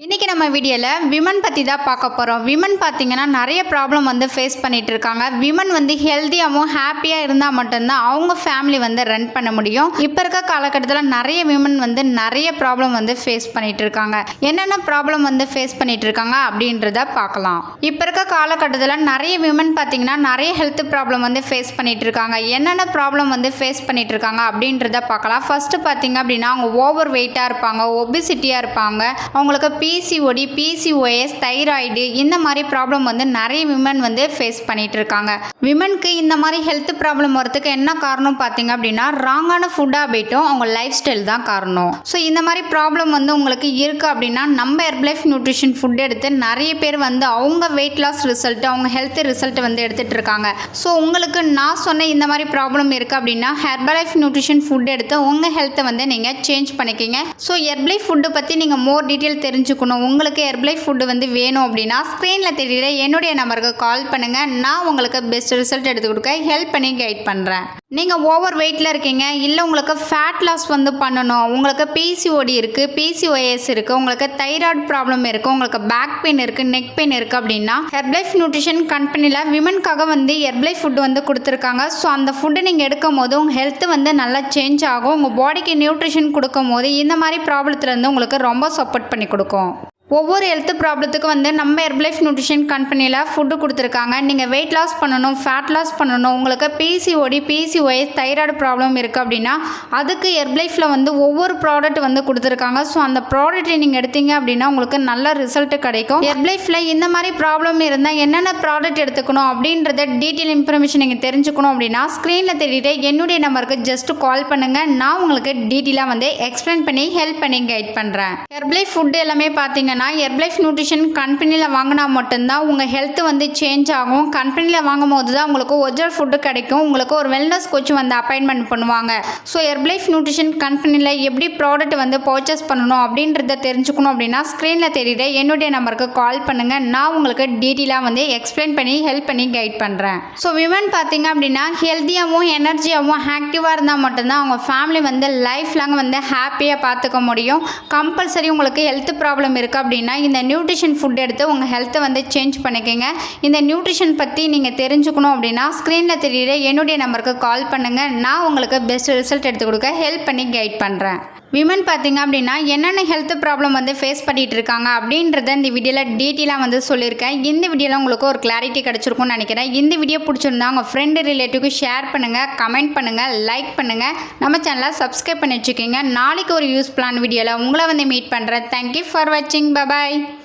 இன்றைக்கி நம்ம வீடியோவில் விமன் பற்றி தான் பார்க்க போகிறோம். விமன் பார்த்திங்கன்னா நிறைய ப்ராப்ளம் ஃபேஸ் பண்ணிகிட்டு இருக்காங்க. விமன் ஹெல்த்தியாகவும் ஹாப்பியாக இருந்தால் மட்டும்தான் அவங்க ஃபேமிலி ரன் பண்ண முடியும். இப்போ இருக்க காலகட்டத்தில் நிறைய விமன் நிறைய ப்ராப்ளம் ஃபேஸ் பண்ணிகிட்டு இருக்காங்க. என்னென்ன ப்ராப்ளம் ஃபேஸ் பண்ணிகிட்டு இருக்காங்க அப்படின்றத பார்க்கலாம். இப்போ இருக்க காலகட்டத்தில் நிறைய விமன் பார்த்திங்கன்னா நிறைய ஹெல்த் ப்ராப்ளம் ஃபேஸ் பண்ணிகிட்டு இருக்காங்க. என்னென்ன ப்ராப்ளம் ஃபேஸ் பண்ணிகிட்டு இருக்காங்க அப்படின்றத பார்க்கலாம். ஃபஸ்ட்டு பார்த்திங்க அப்படின்னா அவங்க ஓவர் வெயிட்டாக இருப்பாங்க, ஒபிசிட்டியாக இருப்பாங்க, அவங்களுக்கு பிசிஓடி, பிசிஓஎஸ், தைராய்டு இந்த மாதிரி ப்ராப்ளம் நிறைய விமன் ஃபேஸ் பண்ணிட்டு இருக்காங்க. விமனுக்கு இந்த மாதிரி ஹெல்த் ப்ராப்ளம் வரதுக்கு என்ன காரணம் பார்த்தீங்க அப்படின்னா ராங்கான ஃபுட் ஹேபிட்டும் அவங்க லைஃப் ஸ்டைல் தான் காரணம். ஸோ இந்த மாதிரி ப்ராப்ளம் உங்களுக்கு இருக்குது அப்படின்னா நம்ம ஹெர்பலைஃப் நியூட்ரிஷன் ஃபுட் எடுத்து நிறைய பேர் அவங்க வெயிட் லாஸ் ரிசல்ட், அவங்க ஹெல்த் ரிசல்ட் எடுத்துகிட்டு இருக்காங்க. ஸோ உங்களுக்கு நான் சொன்ன இந்த மாதிரி ப்ராப்ளம் இருக்குது அப்படின்னா ஹெர்பலைஃப் நியூட்ரிஷன் ஃபுட் எடுத்து உங்கள் ஹெல்த்தை நீங்கள் சேஞ்ச் பண்ணிக்கிங்க. ஸோ ஹெர்பலைஃப் ஃபுட்டு பற்றி நீங்கள் மோர் டீட்டெயில் தெரிஞ்சுக்கணும். உங்களுக்கு ஹெர்பலைஃப் ஃபுட்டு வேணும் அப்படின்னா ஸ்க்ரீனில் தெரியுற என்னுடைய நம்பருக்கு கால் பண்ணுங்கள். நான் உங்களுக்கு பெஸ்ட் ரிசல்ட் எடுத்து கொடுக்க ஹெல்ப் பண்ணி கைட் பண்ணுறேன். நீங்கள் ஓவர் வெயிட்டில் இருக்கீங்க, இல்லை உங்களுக்கு ஃபேட் லாஸ் பண்ணணும், உங்களுக்கு பிசிஓடி இருக்குது, பிசிஓஎஸ் இருக்குது, உங்களுக்கு தைராய்டு ப்ராப்ளம் இருக்குது, உங்களுக்கு பேக் பெயின் இருக்குது, நெக் பெயின் இருக்குது அப்படின்னா ஹெர்பலைஃப் நியூட்ரிஷன் கம்பெனியில் விமனுக்காக ஹெர்பலைஃப் ஃபுட்டு கொடுத்துருக்காங்க. ஸோ அந்த ஃபுட்டு நீங்கள் எடுக்கும் போது உங்கள் ஹெல்த்து நல்லா சேஞ்ச் ஆகும். உங்கள் பாடிக்கு நியூட்ரிஷன் கொடுக்கும் போது இந்த மாதிரி ப்ராப்ளத்துலேருந்து உங்களுக்கு ரொம்ப சப்போர்ட் பண்ணி கொடுக்கும். ஒவ்வொரு ஹெல்த் ப்ராப்ளத்துக்கு நம்ம ஹெர்பலைஃப் நியூட்ரிஷன் கம்பெனியில் ஃபுட்டு கொடுத்துருக்காங்க. நீங்கள் வெயிட் லாஸ் பண்ணணும், ஃபேட் லாஸ் பண்ணணும், உங்களுக்கு பிசிஓடி, பிசிஓஎஸ், தைராய்டு ப்ராப்ளம் இருக்குது அப்படின்னா அதுக்கு ஹெர்பலைஃபில் ஒவ்வொரு ப்ராடக்ட் கொடுத்துருக்காங்க. ஸோ அந்த ப்ராடக்ட்டை நீங்கள் எடுத்தீங்க அப்படின்னா உங்களுக்கு நல்ல ரிசல்ட் கிடைக்கும். ஹெர்பலைஃபில் இந்த மாதிரி ப்ராப்ளம் இருந்தால் என்னென்ன ப்ராடக்ட் எடுத்துக்கணும் அப்படின்றத டீட்டெயில் இன்ஃபர்மேஷன் நீங்கள் தெரிஞ்சுக்கணும் அப்படின்னா ஸ்க்ரீனில் தெரியுற என்னுடைய நம்பருக்கு ஜஸ்ட் கால் பண்ணுங்கள். நான் உங்களுக்கு டீட்டெயிலாக எக்ஸ்பிளைன் பண்ணி ஹெல்ப் பண்ணி கைட் பண்ணுறேன். ஹெர்பலைஃப் ஃபுட்டு எல்லாமே பார்த்தீங்கன்னா ஹெர்பலைஃப் நியூட்ரிஷன் கம்பெனியில் வாங்கினா மட்டும்தான் உங்கள் ஹெல்த்து சேஞ்ச் ஆகும். கம்பெனியில் வாங்கும் போது தான் உங்களுக்கு ஒரிஜினல் ஃபுட்டு கிடைக்கும். உங்களுக்கு ஒரு வெல்னஸ் கோச் அப்பாயின்மெண்ட் பண்ணுவாங்க. ஸோ ஹெர்பலைஃப் நியூட்ரிஷன் கம்பெனியில் எப்படி ப்ராடக்ட் பர்ச்சேஸ் பண்ணணும் அப்படின்றத தெரிஞ்சுக்கணும் அப்படின்னா ஸ்க்ரீனில் தெரியுற என்னுடைய நம்பருக்கு கால் பண்ணுங்கள். நான் உங்களுக்கு டீட்டெயிலாக எக்ஸ்பிளைன் பண்ணி ஹெல்ப் பண்ணி கைட் பண்ணுறேன். ஸோ விமன் பார்த்தீங்க அப்படின்னா ஹெல்த்தியாகவும் எனர்ஜியாகவும் ஆக்டிவாக இருந்தால் மட்டும்தான் அவங்க ஃபேமிலி லைஃப் லாங் ஹாப்பியாக பார்த்துக்க முடியும். கம்பல்சரி உங்களுக்கு ஹெல்த் ப்ராப்ளம் இருக்குது அப்படின்னா இந்த நியூட்ரிஷன் ஃபுட் எடுத்து உங்கள் ஹெல்த்தை சேஞ்ச் பண்ணிக்கோங்க. இந்த நியூட்ரிஷன் பற்றி நீங்கள் தெரிஞ்சுக்கணும் அப்படின்னா ஸ்க்ரீனில் தெரியுற என்னுடைய நம்பருக்கு கால் பண்ணுங்கள். நான் உங்களுக்கு பெஸ்ட் ரிசல்ட் எடுத்து கொடுக்க ஹெல்ப் பண்ணி கைட் பண்ணுறேன். விமன் பார்த்திங்க அப்படின்னா என்னென்ன ஹெல்த் ப்ராப்ளம் ஃபேஸ் பண்ணிகிட்டு இருக்காங்க அப்படின்றத இந்த வீடியோவில் டீட்டெயிலாக சொல்லியிருக்கேன். இந்த வீடியோவில் உங்களுக்கு ஒரு கிளாரிட்டி கிடச்சிருக்கும்னு நினைக்கிறேன். இந்த வீடியோ பிடிச்சிருந்தா உங்கள் ஃப்ரெண்டு ரிலேட்டிவ்க்கு ஷேர் பண்ணுங்கள், கமெண்ட் பண்ணுங்கள், லைக் பண்ணுங்கள், நம்ம சேனலை சப்ஸ்கிரைப் பண்ணி வச்சுக்கோங்க. நாளைக்கு ஒரு யூஸ்ஃபுல்லான வீடியோவில் உங்களை மீட் பண்ணுறேன். தேங்க்யூ ஃபார் வாட்சிங். பாய்.